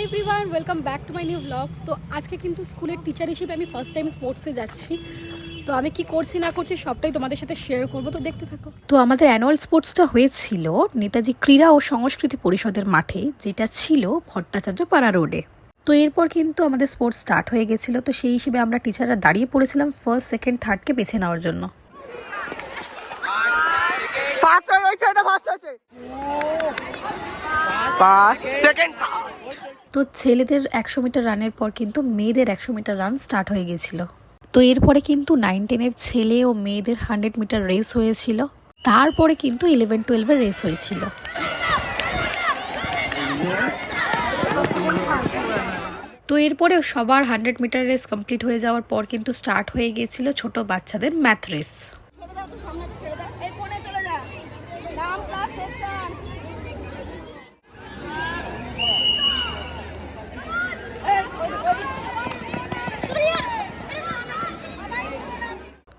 Everyone, welcome back to my new blog. তো আজকে কিন্তু স্কুলের টিচার হিসেবে আমি ফার্স্ট টাইম স্পোর্টসে যাচ্ছি। তো আমি কি করছি না করছি সবটাই তোমাদের সাথে শেয়ার করবো, তো দেখতে থাকো। তো আমাদের অ্যানুয়াল স্পোর্টসটা হয়েছিল নেতাজি ক্রীড়া ও সংস্কৃতি পরিষদের মাঠে, যেটা ছিল ভট্টাচার্য পাড়া রোডে। তো এরপর কিন্তু আমাদের স্পোর্টস স্টার্ট হয়ে গেছিলো। তো সেই হিসেবে আমরা টিচাররা দাঁড়িয়ে পড়েছিলাম ফার্স্ট, সেকেন্ড, থার্ডকে বেছে নেওয়ার জন্য। তো ছেলেদের 100 মিটার রানের পর কিন্তু মেয়েদের 100 মিটার রান স্টার্ট হয়ে গেছিল। তো এরপরে কিন্তু 9-10-এর ছেলে ও মেয়েদের 100 মিটার রেস হয়েছিল। তারপরে কিন্তু 11-12-এর রেস হয়েছিল। তো এরপরে সবার 100 মিটার রেস কমপ্লিট হয়ে যাওয়ার পর কিন্তু স্টার্ট হয়ে গিয়েছিল ছোট বাচ্চাদের ম্যাথ রেস।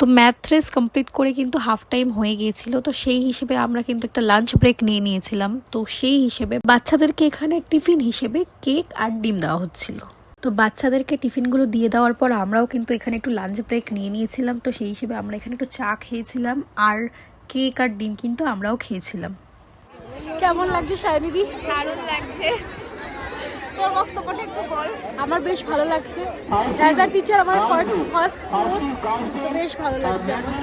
তো ম্যাথ রেস কমপ্লিট করে কিন্তু হাফ টাইম হয়ে গিয়েছিল। তো সেই হিসেবে আমরা কিন্তু একটা লাঞ্চ ব্রেক নিয়ে নিয়েছিলাম। তো সেই হিসেবে বাচ্চাদেরকে এখানে টিফিন হিসেবে কেক আর ডিম দেওয়া হচ্ছিল। তো বাচ্চাদেরকে টিফিনগুলো দিয়ে দেওয়ার পর আমরাও কিন্তু এখানে একটু লাঞ্চ ব্রেক নিয়ে নিয়েছিলাম। তো সেই হিসেবে আমরা এখানে একটু চা খেয়েছিলাম আর কেক আর ডিম কিন্তু আমরাও খেয়েছিলাম। কেমন লাগছে সায়নিদি? দারুণ লাগছে। তোর বক্তব্যটা একটু বল। আমার বেশ ভালো লাগছে। অ্যাজ আ টিচার আমার ফার্স্ট স্পোর্টস, তো বেশ ভালো লাগছে আমার।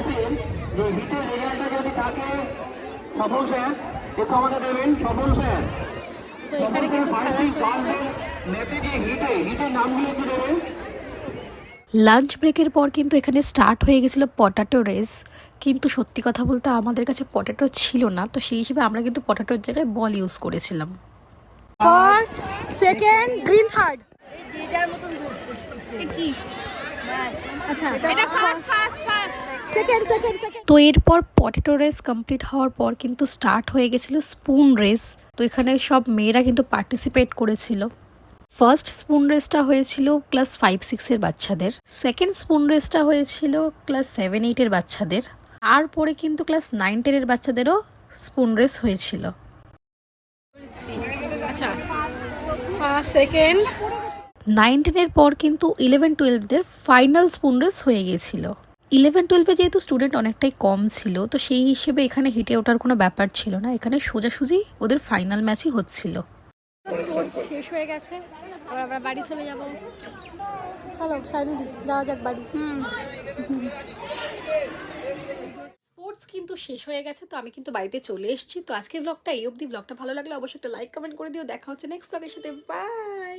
তো এখানে কিন্তু খেলা চলছে। লাঞ্চ ব্রেকের পর কিন্তু এখানে স্টার্ট হয়ে গেছিলো পটাটো রেস। কিন্তু সত্যি কথা বলতে আমাদের কাছে পটাটো ছিল না। তো সেই হিসেবে আমরা কিন্তু পটাটোর জায়গায় বল ইউজ করেছিলাম। First, second, green, third. যে যার মতন ঘুরছে কি বাস। আচ্ছা, এটা ফার্স্ট সেকেন্ড। তো এরপর পটেটো রেস কমপ্লিট হওয়ার পর কিন্তু স্টার্ট হয়ে গেছিল স্পুন রেস। তো এখানে সব মেয়েরা কিন্তু পার্টিসিপেট করেছিল। ফার্স্ট স্পুন রেসটা হয়েছিল ক্লাস 5-6-এর বাচ্চাদের, সেকেন্ড স্পুন রেসটা হয়েছিল ক্লাস 7-8-এর বাচ্চাদের, তারপরে কিন্তু ক্লাস 9-10-এর বাচ্চাদেরও স্পুন রেস হয়েছিল। আচ্ছা, ফার্স্ট, সেকেন্ড, 9-10-এর পর কিন্তু 11-12-দের ফাইনাল স্পুন রেস হয়ে গিয়েছিল। 11-12-এ যেহেতু স্টুডেন্ট অনেকটাই কম ছিল, তো সেই হিসেবে এখানে হেঁটে ওঠার কোনো ব্যাপার ছিল না। এখানে সোজাসুজি ওদের ফাইনাল ম্যাচই হচ্ছিল। স্পোর্টস শেষ হয়ে গেছে, এবার আমরা বাড়ি চলে যাব। চলো সায়নিদি, যাওয়া যাক বাড়ি। স্পোর্টস কিন্তু শেষ হয়ে গেছে, তো আমি কিন্তু বাড়িতে চলে এসেছি। তো আজকের ব্লগটা এই অবধি। ব্লগটা ভালো লাগলে অবশ্যই একটা লাইক কমেন্ট করে দিও। দেখা হচ্ছে নেক্সট ব্লগের সাথে। বাই।